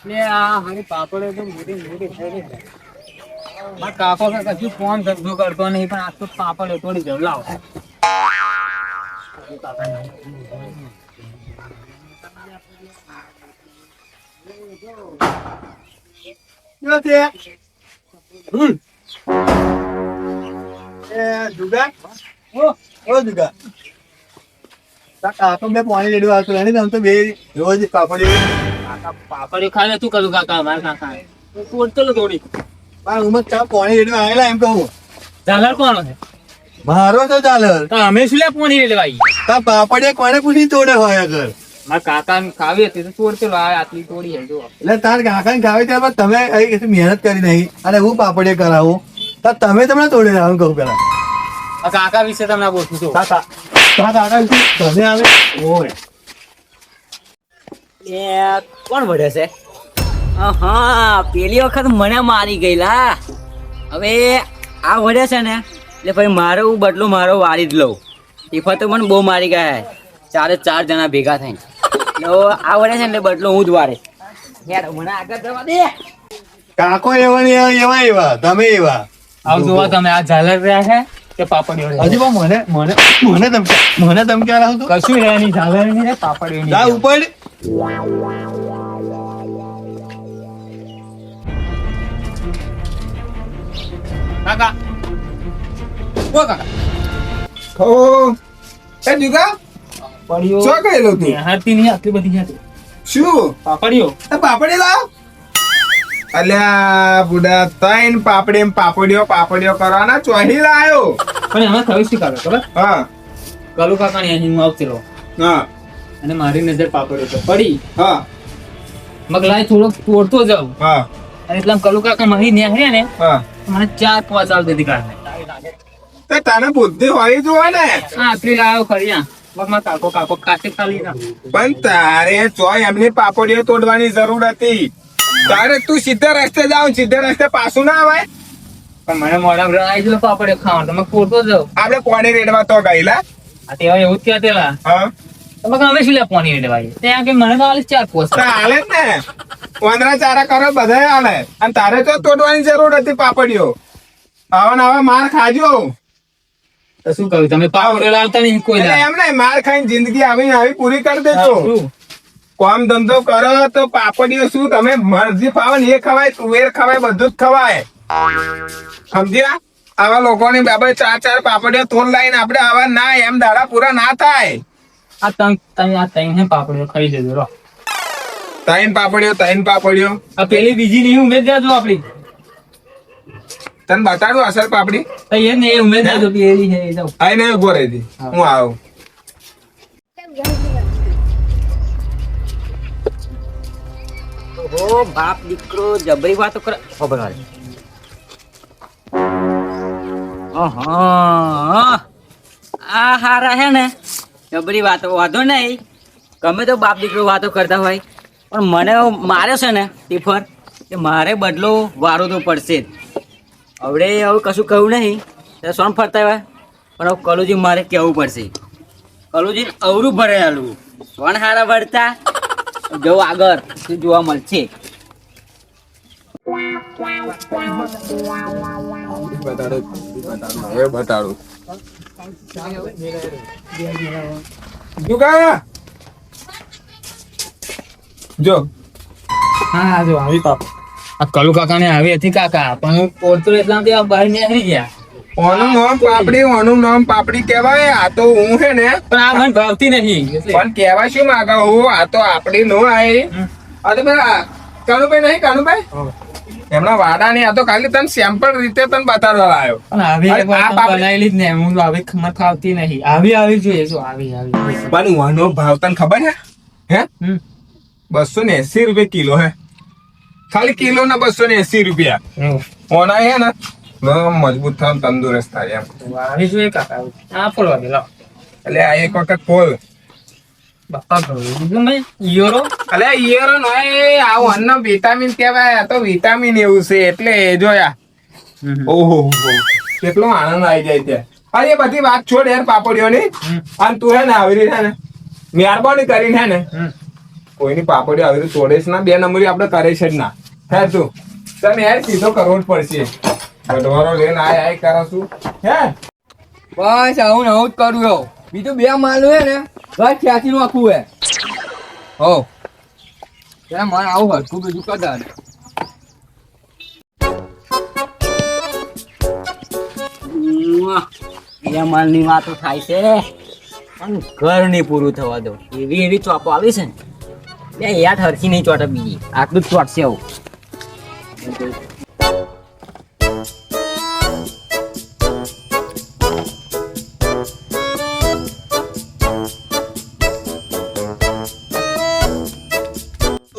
ને આ હારી પાપડ એકદમ મોટી મોટી થઈ રહી છે. મારા કાકો કશું ફોન ધંધો કરતો નહીં પણ આ તો પાપડ તોડી દઉં લાવ. પાપડ ખાને તું કરું કાકા મારા કાકા તોડતો થોડી એમ કહું ઝાલર કોણ છે? મારો તો ચાલે તો અમે શું લે પોણી લેવા આવી? પાપડે કોને પૂછી તોડે હોય અગર મારા કાકા ને ખાવી હતી તો તોડતો આટલી તોડી હે જો. એટલે તાર કાકા ને ખાવે ત્યારે તમે અહીં મહેનત કરી નહીં અને હું પાપડે કરાવું તો તમે તમને તોડે આવું કહું પેલા આ કાકા વિશે તમને પૂછું છું. કાકા તમે આવે ઓય કોણ વઢે છે? હા, પેલી વખત મને મારી ગયેલા. હવે આ વઢે છે ને એટલે ભાઈ મારો બદલો મારો વાળી જ લઉં. ટીફા તો મને બહુ મારી ગયા, 4 જણા ભેગા થઈને. આ વઢે છે ને એટલે બદલો હું જ વારે. યાર મને આગળ જવા દે. કાકો એવા એવા તમે એવા આવ જોવા તમે આ ઝાલર રહ્યા છે કે પાપડ હજી પણ મને ધમકી આવું તો કશું રહ્યા નહીં. ઝાલર નહીં પાપડ જા ઉપર કાકા ઓ કાકા એ દીકા પડ્યો શું કહેલો તું? હાથી નહીં આટલી બધી હતી શું પાપડીઓ. એ પાપડી લાવ. અલ્યા બુડા તઈન પાપડીઓ કરવાના ચોહી લાયો. પણ એમાં થયું શું કાકા ખબર? હા કલુ કાકા ની અહીં હું આવતેલો હા અને મારી નજર પાપડીઓ પર પડી. હા મગલાય થોડોક તોડતો જાઉં હા અને એટલા કલુ કાકા મારી નેહરે ને હા મને 4-5 સાલ સુધી કાઢે. તે તને બુદ્ધિ હોય જોવે ને. આટલી લાવ્યો ખરી આ મગમાં કાકો કાચે ખાલી ના. પણ તારે ચોય એમની પાપડીઓ તોડવાની જરૂર હતી. તારે તું સીધા રસ્તે જાવ, સીધા રસ્તે પાછું ના આવે. પણ મને મોડા આવી ગયો પાપડીઓ ખાવાનું તમે તોડતો જાવ. આપડે કોને રેડવા તો ગયેલા. આ તેવા એવું જ કહેતેલા હા તમે અમે શું લે પોની લેવાય ત્યાં કે મને તો આલે 4-5 તો હાલે જ ને. વાંદરા ચારા કરો બધા હાલે. અને તારે તો તોડવાની જરૂર હતી પાપડીઓ. આવા માર ખાજો. તો શું કહ્યું તમે પાપડીઓ લાવતા નહીં કોઈ એટલે દાડો. એમ નહીં, માર ખાઈને જિંદગી આવી પૂરી કરી દેજો. શું? કામ ધંધો કરો તો પાપડીઓ શું તમે મરજી ફાવે ને એ ખવાય, તુવેર ખવાય, બધું જ ખવાય. સમજ્યા? આવા લોકોની બાબત 4 પાપડીઓ તોડ લાઈને આપણે આવા ના એમ દાડા પૂરા ના થાય. આ તંગ હે પાપડીઓ ખાઈ લેજો રો. ત્રણ પાપડીઓ આ પેલી બીજી ની ઉમેદ જાજો આપડી તને બતાડું અસર પાપડી. તો એ ને ઉમેદ જાજો પેલી છે એ જાવ. આઈ નહીં ઉભો રહેતી, હું આવું. ઓહો, બાપ દીકરો જબરી વાતો કરે. ખબર વાળી. આ હારા હે ને જબરી વાતો. વાંધો નહીં, ગમે તો બાપ દીકરો વાતો કરતા હોય પણ મને માર્યો છે ને ટીફર કે મારે બદલો વારો તો પડશે જ. હવે કશું કહ્યું નહીં ત્યારે સોન ફરતા હોય પણ હવે કલુજી મારે કહેવું પડશે. કલુજી અવરું ભરેલું સોન હારા વળતા જો આગળ શું જોવા મળશે. બતાડું જુગા જો. હા જો આવી પાપ આ કલુ કાકા ને આવી હતી કાકા પણ હું પોરતો એટલા ત્યાં બહાર નીકળી ગયા. ઓનું નામ પાપડી કહેવાય. આ તો હું છે ને પણ આ મને ભાવતી નહીં એટલે. પણ કહેવાય શું માંગે હું આ તો આપડી નો આય. આ તો પેલા કાનુભાઈ નહીં, કાનુભાઈ એમના વાડા ની. આ તો ખાલી તને સેમ્પલ રીતે તને બતાડવા આવ્યો. પણ આવી અરે, એક વાર આ તો પાપડી- બનાવેલી જ ને હું આવી મને ખાવતી નહીં. આવી જોઈએ શું આવી. પણ વાનો ભાવ તને ખબર છે? હે હમ 280 રૂપિયા કિલો હે. ખાલી કિલો ના 280 રૂપિયા. ઓના હે ને મજબૂત થાય, તંદુરસ્ત થાય એમ. આવી જોઈએ કાકા. આ ફોલવા દે લાવ. એટલે આ એક વખત ખોલ. બાપા ગયું ભાઈ ઈયરો. અલે ઈયરો નય, આ અન્ન વિટામિન કહેવાય. આ તો વિટામિન એવું છે એટલે જોયા. ઓહો કેટલો આનંદ આવી જાય છે. અરે એ બધી વાત છોડ યાર પાપડીઓની. અને તું હે ને આવી રીતે ને મહેરબાની કરીને હે ને કોઈની પાપડી આવી રીતે તોડે જ ના, 2 નંબરી આપણે કરે છે જ ના. હે તું તને યાર સીધો કરવો જ પડશે. ગઢવારો લઈને આય કરો છું હે. બસ આવું ને આવું જ કરું હો. બીજું 2 માલ હે ને બસ ક્યાંથી નું આખું હે હો. ત્યાં મને આવું હરખું બીજું કદાચ એ માલની વાતો થાય છે પણ ઘર નહીં પૂરું થવા દો. એવી એવી ચોપો આવી છે ને બે યાદ હરખી નહીં ચોટે, બીજી આટલું જ ચોટશે આવું.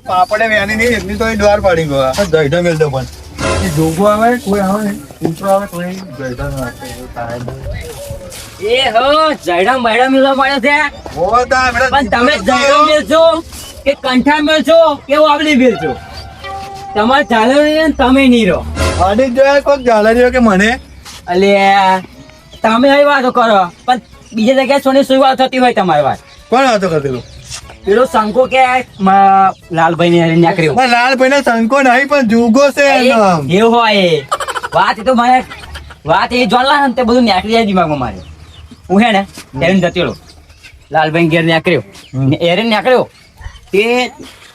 પાપડે વેની નહીં એટલી તો એ દ્વાર પાડી ગયો. આ ગઈઢા મેલતો પણ એ જોગો આવે કોઈ આવે ને કૂતરો આવે કોઈ ગઈઢા ના આવે. એ હો જયડા મયડા મિલવા મળ્યો છે. પણ તમે જયડો મેલશો કે કંઠા મેલશો કે વાવલી મેલશો, તમારે ચાલે નહીં ને તમે નહીં રહો. આડી જોયા કોઈક ઝાલા રહ્યો કે મને એટલે તમે આવી વાતો કરો પણ બીજી જગ્યાએ સોની સુઈ વાત થતી હોય તમારી વાત. કોણ વાતો કરતું? પેલો શંકો કે લાલભાઈ ને નીકળ્યો. લાલભાઈ ને શંકો નહીં પણ જુગો છે એનો. એવું હોય વાત. એ તો મને વાત એ જોડલા ને તે બધું નીકળી જાય દિમાગમાં મારે. હું હે ને એરન જતેલો લાલભાઈ ઘેર નીકળ્યો ને એરન નીકળ્યો તે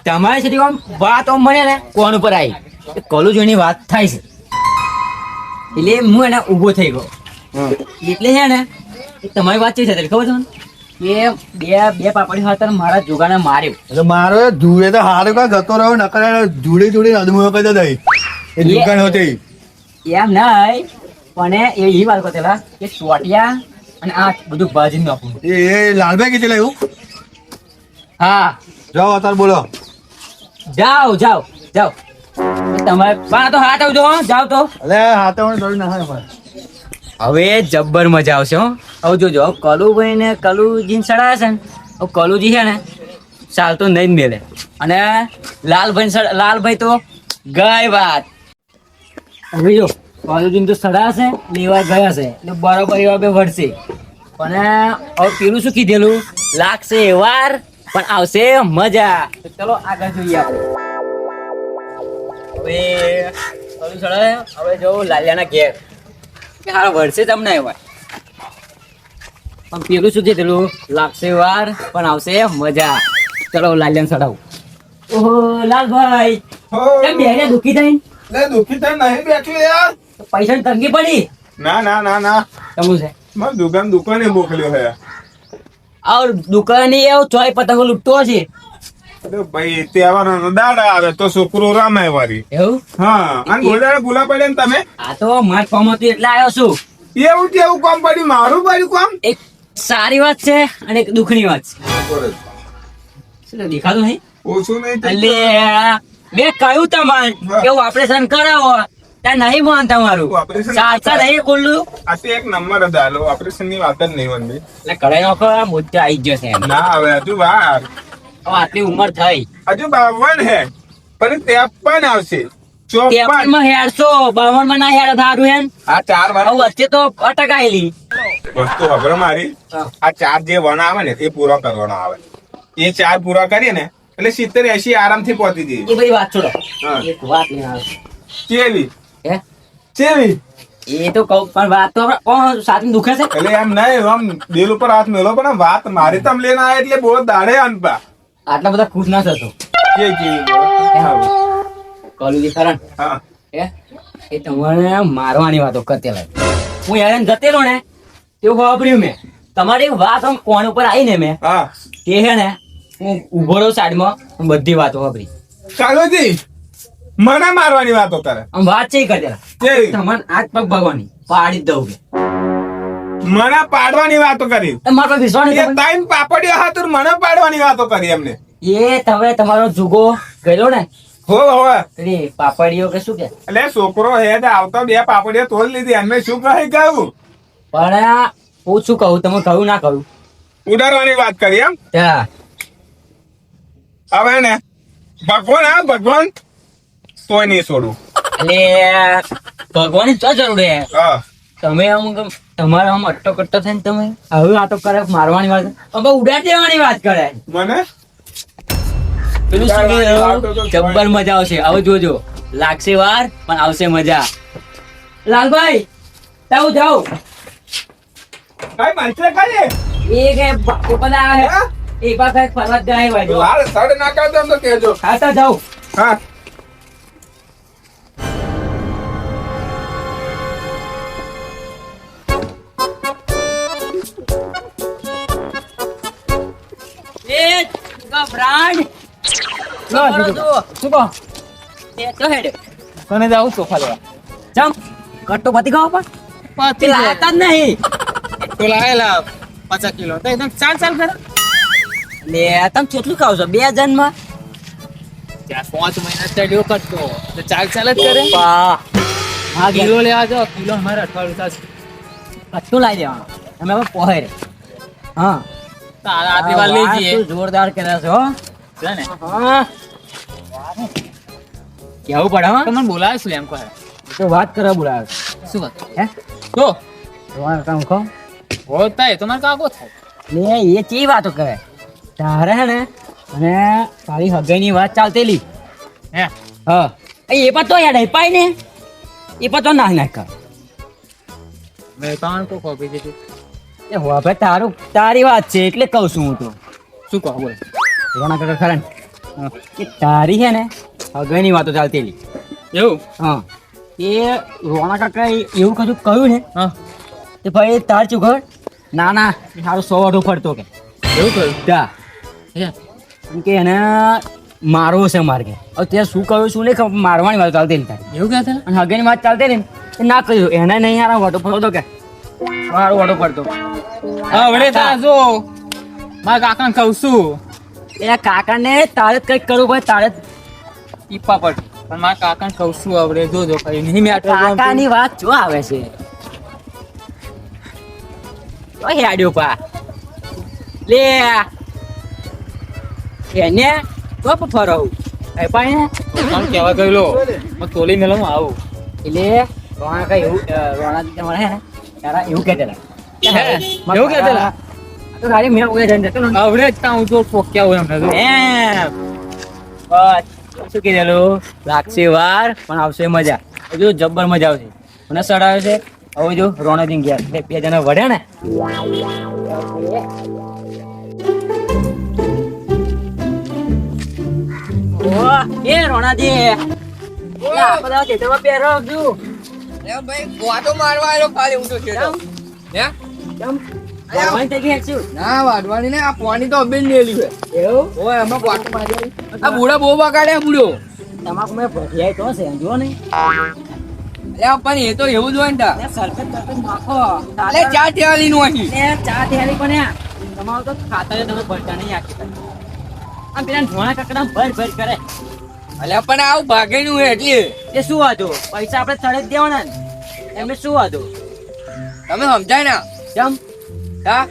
તમારી સુધી આમ વાત આમ મને ને કોણ ઉપર આવી કલું જોઈની વાત થાય છે એટલે હું એને ઊભો થઈ ગયો. એટલે છે ને તમારી વાત છે ખબર છે મને કે બે પાપડી હતા મારા જોગાને માર્યો. એટલે મારો જુએ તો હારો કા જતો રહ્યો નકર જોડી જોડી અદમો કરી દઈ એ દુકાન હોતી એમ નહીં પણ એ વાત કરતેલા કે ચોટિયા અને આ બધું ભાજી નાખું. એ લાલભાઈ કીધેલા એવું. હા જાઓ અત્યારે બોલો. જાઓ જાઓ જાઓ તમારે પા તો હાથ આવજો હો, જાઓ તો. અલે હાથે મને દોડી નાખે પણ. હવે જબ્બર મજા આવશે હો. હવે જોજો કલુભાઈ ને કલુજી સડાયા છે ને હવે કલુજી છે ને ચાલતો નહીં જ મેલે અને લાલભાઈ તો ગઈ વાત. હવે જો કલુજી તો સડાશે લેવા ગયા છે એટલે બરોબર એવા બે વળશે પણ હવે પેલું શું કીધેલું લાગશે વાર પણ આવશે મજા. તો ચલો આગળ જોઈએ આપણે. હવે કલુ સડાય હવે જો લાલિયાના ઘેર કે હારા વળશે તમને એવા પણ પેલું શું કીધેલું લાગશે વાર પણ આવશે મજા. ચલો લાલિયાને સડાવું. ઓહો લાલભાઈ કેમ બેને દુખી થઈ? લે દુખી તો નહીં બેઠું યાર. પૈસાની તંગી પડી? ના ના ના ના કેમું છે? મારે દુકાને મોકલ્યો હે. આ દુકાને એવું ચોય પતંગો લૂંટતો છે. અરે ભાઈ તહેવારનો દાડા આવે તો છોકરો રામાય વારી. એવું? હા અને ગોદાડે ભૂલા પડે ને તમે. આ તો માર કામ હતું એટલે આવ્યો છું. એવું કેવું કામ પડ્યું? મારું પડ્યું કામ. એક સારી વાત છે અને એક દુઃખની વાત છે. શું દેખાતું નહીં? ઓછું નહીં થતું. એટલે મેં કહ્યું તમારે કે ઓપરેશન કરાવો ત્યાં નહીં માનતા મારું Operation સાચા નહીં ખુલ્લું આ તો એક નંબર જ હાલો. ઓપરેશન ની વાત જ નહીં વનભાઈ. એટલે કડાઈ નાખો મુદ્દા આવી જ જશે એમ. ના હવે હજુ વાર. હવે આટલી ઉંમર થઈ હજુ 52 હે પણ 53 આવશે. 54 માં હેડશો 52 માં ના હેડ થારું એમ. આ 4 વાર હવે વચ્ચે તો અટકાયેલી વસ્તુ ખબર મારી. આ 4 જે વન આવે ને એ પૂરો કરવાનો આવે. એ 4 પૂરા કરીએ ને એટલે 70-80 આરામથી પહોંચી જઈએ. એ બધી વાત છોડો. હા. એક વાત લઈને આવે ચેવી હે ચેવી એ તો કહું પણ વાત તો આપણે કોણ સાથે દુખે છે. એટલે એમ નહીં આમ દિલ ઉપર હાથ મેલો પણ વાત મારી તમ લઈને આયા એટલે બહુ દાડે અનપા. આટલા બધા ખુશ ના થતો કલુજી કરણ હા એ તમારે મારવાની વાતો કરતેલા. હું હેરાન જતેલો ને તેવું વાપર્યું મેં તમારી વાત આમ કોણ ઉપર આવી ને મેં હા તે હે ને હું ઉભો રહું સાઈડમાં બધી વાતો વાપરી. કાલુજી મને મારવાની વાતો કરે. આમ વાત છે કરતેલા કેવી? તમારે હાથ પગ ભગવાની પાડી જ દઉં કે મને પાડવાની વાતો કરી. મારો પર વિશ્વાસ એ નહીં. ટાઈમ પાપડિયો હાથર મને પાડવાની વાતો કરી એમને. એ તમે તમારો જુગો ગયેલો ને હો હો પેલી પાપડીઓ કે શું કે એટલે છોકરો હેડ આવતો 2 પાપડીઓ તોડ લીધી એમને શું કહી કહ્યું પણ હું શું કહું તમે કહ્યું ના કહ્યું ઉડાડવાની વાત કરી એમ. ત્યાં હવે ને ભગવાન આ ભગવાન તોય નહીં છોડું. એટલે ભગવાન શું જરૂર હે? હા તમે આમ તમારા આમ અટ્ટો કટ્ટો થઈને તમે હવે આ તો કરે મારવાની વાત હવે ઉડાડી દેવાની વાત કરે. મને પેલું શું કીધું? જબ્બર મજા આવશે. હવે જોજો, લાગશે વાર પણ આવશે મજા. લાલભાઈ જાઉં જાઉં. ભાઈ માનસે ખાલી એ કે પેપર આવે છે. એક વાર કઈક ફરવા જ જાય ભાઈ. હાલ સડ ના કરતો એમ તો કહેજો. હા તો જાઉં. હા એ બ્રાન્ડ શું કહો? એ તો હેડ તને જાઉં સોફા લેવા. જમ કટ્ટો પતી ગયો પણ પતી જાય. લાતા જ નહીં. તો લાયેલા 50 કિલો તો એકદમ ચાલ કરે. લે તમે કેટલું ખાવ છો 2 જણમાં? ત્યાં 5 મહિના સ્ટડીઓ કરતો તો ચાલ જ કરે. હા કિલો લેવા જાઓ, કિલો અમારે 28 થશે. કટ્ટું લાવી દેવાનું. અમે હવે પોહે રે. હા તારા આટલી વાર લઈ જઈએ. તું જોરદાર કર્યા છે હો. છે ને? હા કેવું પડે હા? તમને બોલાવે શું એમ કહે? તો વાત કરવા બોલાવે શું વાત? હે તો તમારે કામ કહો હોતા તમારે કાગો થાય. લે એ ચી વાતો કરે તારે હે ને અને તારી હગાઈની વાત ચાલતેલી હે હા એ પણ તો યાદ પાય ને એ પણ તો ના કર મેં તાણ કો ખોપી દીધી. એ હો ભાઈ તારી વાત છે એટલે કહું છું હું તો શું કહો બોલ. રોણા કાકા ખરા ને કે તારી છે ને હગાઈની વાતો ચાલતેલી એવું? હા એ રોણા કાકા એવું કશું કહ્યું ને હા કે ભાઈ તાર શું ખબર ના સારું 100 વાટો ફરતો કે એવું કહ્યું? તા હે કેમ કે એને મારવો છે માર કે હવે ત્યાં શું કહ્યું શું નહીં ખબર મારવાની વાત ચાલતી તારી એવું કહેતા અને હગેની વાત ચાલતી ને એ ના કહ્યું એને નહીં યાર વાટો ફરતો કે મારો વાટો ફરતો હવે તા જો મારા કાકાને કહું છું એ કાકાને તારે જ કંઈક કરવું પડે તારે જ ટીપા પર પણ મારા કાકાને કહું છું હવે જોજો કઈ નહીં મેં આટલું કાકાની વાત જો આવે છે ઓ હેડ્યો પા લે એને તો ફરવું એ પાણી કામ કહેવા ગયેલો હું તોલી મેળવું આવું. એટલે રોણા કઈ એવું રોણા દીધા મળે ને તારા એવું કહેતા હે? એવું કહેતા? તો ગાડી મેં ઉગે જઈને જતો ને હવે જ તાં હું જો ઠોક્યા હોય એમને જો. એમ બસ શું કીધેલું લાગશે વાર પણ આવશે મજા હજુ જબ્બર મજા આવશે મને સડાવે છે હવે જો રોણાજી ગયા એટલે 2 જણા વઢ્યા ને ઓહ એ રોણાજી એ આ બધા ખેતરમાં પહેરો છું અરે ભાઈ વાટો મારવા આવ્યો ખાલી હું તો છે હે કેમ ભગવાન થઈ ગયા છું ના વાટવાની ને આ પાણી તો અબેન લેલી છે એવું ઓય એમાં વાટો મારી આ બુડા બહુ બગાડે બુડો તમાકુ મેં ભઠિયાઈ તો છે જો નહીં અરે પણ એ તો એવું જ હોય ને તા સરફેસ નાખો અરે ચા ટેવાલી નું અહીં ચા થેલી પણ તમારું તો ખાતર તમે ભરતા નહીં આખી આમ પેલા ધોણા કકડા ભર કરે અલ્યા પણ આવું ભાગે નું એટલે એ શું હતું પૈસા આપણે ચડે જ દેવાના ને એમને શું હતું તમે સમજાય ને કેમ હા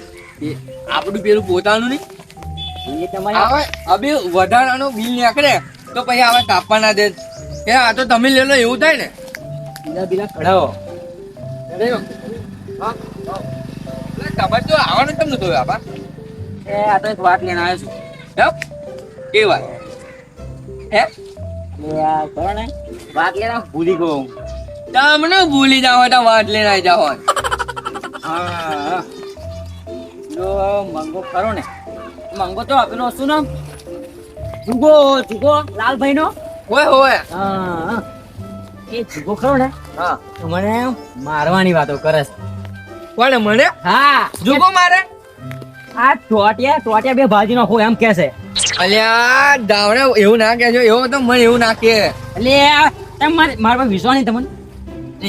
એ આપણું પેલું પોતાનું નહીં એ તમારે આવે અબે વધારાનો બિલ નીકળે તો પછી આવા કાપવા ના દે કે આ તો તમે લે લો એવું થાય ને બીલા કઢાવો હા ખબર તો આવવાનું તમને તો આપા એ આ તો એક વાત લઈને આવ્યો છું હે કે વાત હે એ આ કરો ને વાત લઈને ભૂલી ગયો હું. તમને ભૂલી જાવ તો વાત લઈને આવી જાવ હા જો મંગો કરો ને મંગો તો આપેલો શું નામ જુગો લાલભાઈ નો હોય હોય હા એ જુગો ખરો ને હા તો મને મારવાની વાતો કરે છે કોને મને હા જુગો મારે આ ટોટિયા બે ભાજી નાખો એમ કે છે અલ્યા દાવડે એવું ના કહેજો એવું તો મને એવું ના કે એટલે તમે મારા પર વિશ્વાસ નહીં તમને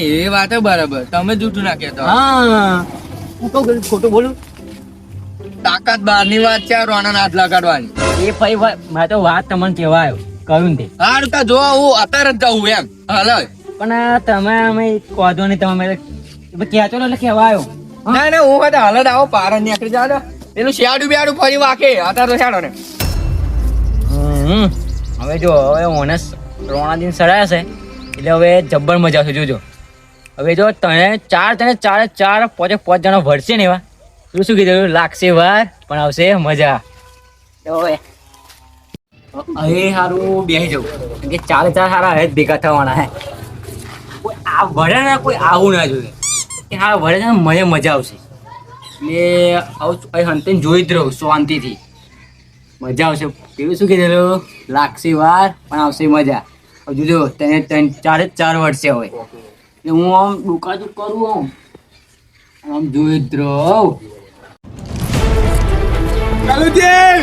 એ વાત બરાબર તમે જૂઠું ના કહેતો હા હું કહું ખોટું બોલું તાકાત બહારની વાત છે આ રોના હાથ લગાડવાની એ ભાઈ મેં તો વાત તમને કહેવા આવ્યો કહ્યું ને હારું તા જો હું અત્યારે જ જાઉં એમ હાલ પણ તમે અમે કહો નહીં તમે કહેતો ને એટલે કહેવા આવ્યો ના ના હું હતા હાલ જ આવો પાર નીકળી જાવ પેલું શિયાળું બિયાડું ફરી વાકે અત્યારે તો શેડો ને હવે જો હવે ઓનસ રોણાદીન સડાયા છે એટલે હવે જબ્બર મજા આવશે જોજો હવે જો તને ચાર પાંચ જણા ભરશે ને એવા તું શું કીધું લાગશે વાર પણ આવશે મજા હવે અરે હારું બેસી જવું કે 4 હારા હે જ ભેગા થવાના હે. કોઈ આ વડે ને કોઈ આવું ના જોઈએ કે હા વડે છે ને મને મજા આવશે એટલે આવું હંતે જોઈ જ રહું શાંતિથી મજા આવશે. પેલું શું કીધેલું લાગશે વાર પણ આવશે મજા. હજુ જો તેને 4 વર્ષે હોય એટલે હું આમ દુકાન કરું આમ જોઈ જ રહું. કલુજી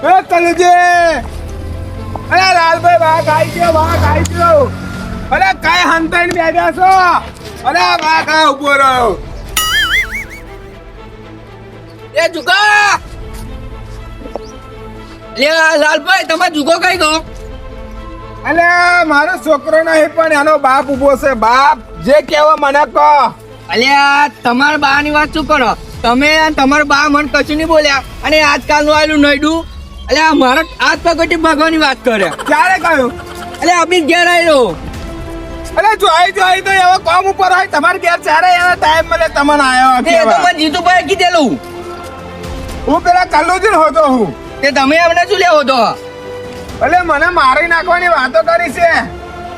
એ કલુજી અરે લાલભાઈ વાઘ આવી ગયો અરે કઈ હંતાઈને બેઠા છો અરે વાઘ આ ઉભો રહ્યો એ જુગા લે લાલભાઈ તમારો જુગો કઈ ગયો? અલે મારો છોકરો નહીં પણ એનો બાપ ઉભો છે. બાપ જે કેવો મને કહો. અલ્યા તમારા બા ની વાત શું કરો તમે? તમારા બા મને કશું નહીં બોલ્યા અને આજકાલ નું આવેલું નઈડું અલ્યા મારા હાથ પકડી ભગવાની વાત કરે. ક્યારે કહ્યું? અલ્યા અભી ઘેર આવેલો. અલે જોઈ તો એવો કામ ઉપર હોય તમારે ઘેર ચારે એનો ટાઈમ મળે તમને આવ્યો એ તો કેવા. મને જીતુભાઈ કીધેલું. હું પેલા કલ્લુજી હોતો હું. તે તમે એમને શું લેવો તો? અલે મને મારી નાખવાની વાતો કરી છે.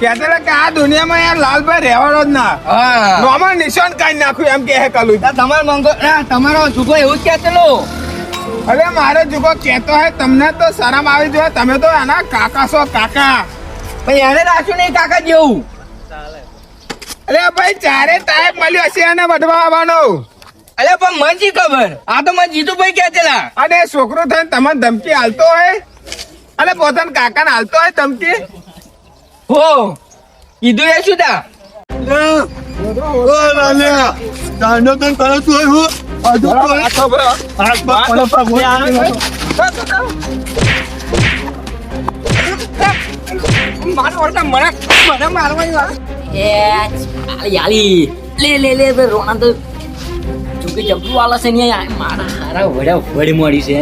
કહેતા કે આ દુનિયામાં યાર લાલભાઈ રહેવાનો જ ના. હા નોમાં નિશાન કાઢી નાખ્યું એમ કે કલ્લુજી. તમારો મંગો તમારો જુગો એવું જ કહેતેલો. અરે મારો જુગો કેતો હે તમને તો શરમ આવી જોઈએ. તમે તો એના કાકા છો કાકા. પણ એને રાખ્યું નહીં કાકા જેવું. અરે ભાઈ ચારે ટાઈમ મળ્યો હશે એને વઢવા આવવાનો. અલ્યા પણ મને શી ખબર? આ તો મને જીતુભાઈ કહેતેલા. અને છોકરો થઈને તમને ધમકી હાલતો હોય અને પોતાના કાકાને હાલતો હોય ધમકી. હો કીધું એ શું તા? મને મારવાની વાત. યાલી લે રોણા તો ચૂકી જબરું વાલા છે ને મારા હારા વડી મળી છે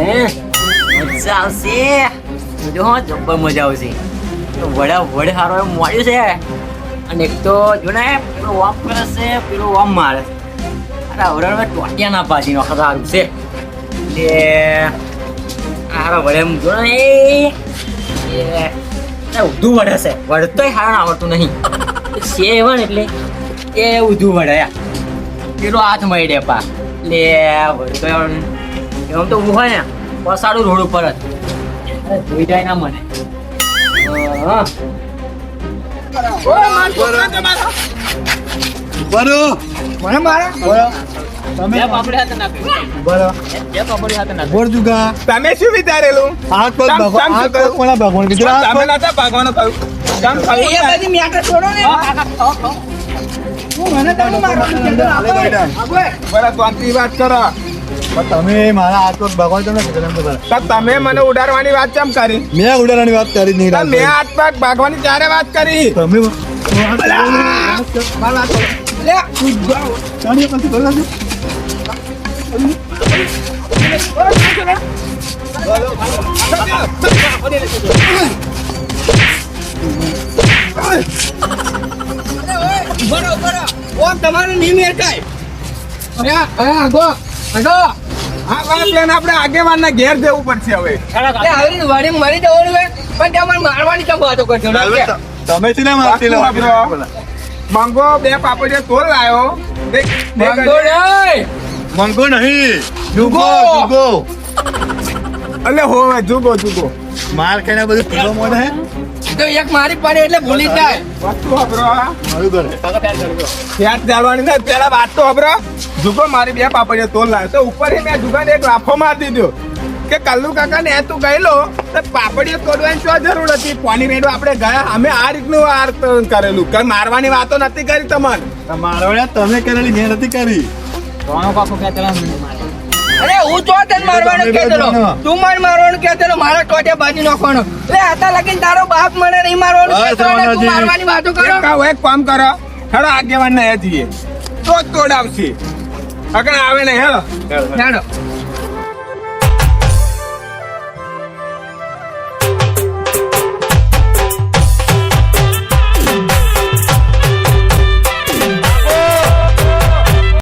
મજા આવશે જો જબ્બર મજા આવશે વડે હારો એમ મળ્યું છે. અને એક તો જો ને પેલો વામ કરે છે પેલો વામ મારે છે. અરે હવે ટોટિયા ના પાછી નો સારું છે એટલે હારા વડે એમ જો ને ઉધું વડે છે વડતોય હારા આવડતું નહીં છે એવા ને એટલે એ ઉધું વડે પેલો હાથ મળી દે પા લે વડતો એમ તો ઊભું હોય ને પસાડું રોડ ઉપર જ જોઈ જાય ના મને. હા મને મારા બે પાપડી હાથે નાખ્યું. તમે શું વિચારેલું? તમે નતા ભાગવાનું કહ્યું. કેમ એ કહ્યું? બધી મેટર છોડો ને. હું મને તમે મારવાનું કહેતો આપો. બરાબર શાંતિ વાત કરો. તમે મારા હાથ પગ ભગવાન તમને કીધું એમ તો તો તમે મને ઉડાડવાની વાત કેમ કરી? મેં ઉડાડવાની વાત કરી જ નહીં. તો મેં હાથ પગ ભાગવાની ત્યારે વાત કરી. તમે લે બરો ઓ તમારું નહીં મેર કાય. અરે આગો આગો હા પ્લાન આપણે આગેવાનના ઘેર જવું પડશે હવે. લે આવી વાડી મરી જવાનું હે પણ તમારે મારવાની કેમ વાતો કરજો? તમે છે ને મારતી મંગો 2 પાપડિયા તોલ લાયો. મંગો નહીં મંગો નહીં જુગો જુગો અલે હોવે જુગો માર ખાઈને બધું પીવો મોને હે તો એક મારી પડે એટલે ભૂલી જાય. વસ્તુ હબરો મારું ઘરે ફેટ ચાલવાની ને પેલા વાત તો હબરો. જુગો મારી 2 પાપડિયા તોલ લાયો તો ઉપર મેં જુગાને એક લાફો માર દીધો કે કલ્લુ કાકા ને તું ગયેલો તો પાપડિયા તોડવાની શું જરૂર હતી? પાણી રેડો આપણે ગયા અમે આ રીતનું આર કરેલું કઈ મારવાની વાતો નથી કરી તમને. મારવાડ્યા તમે કરેલી મેં નથી કરી. રોણો કાકો કહેતા મારે અરે હું તો તને મારવાનું કહેતેલો. તું મારવાનું કહેતેલો મારા ટોટે બાજી નાખવાનો. લે આતા લગીન તારો બાપ મને નહીં મારવાનું કહેતો અને તું મારવાની વાતો કરો. એક કામ કરો હેડો આગેવાન ને જઈએ તો જ તોડાવશે. અગણ આવે ને હેડો હેડો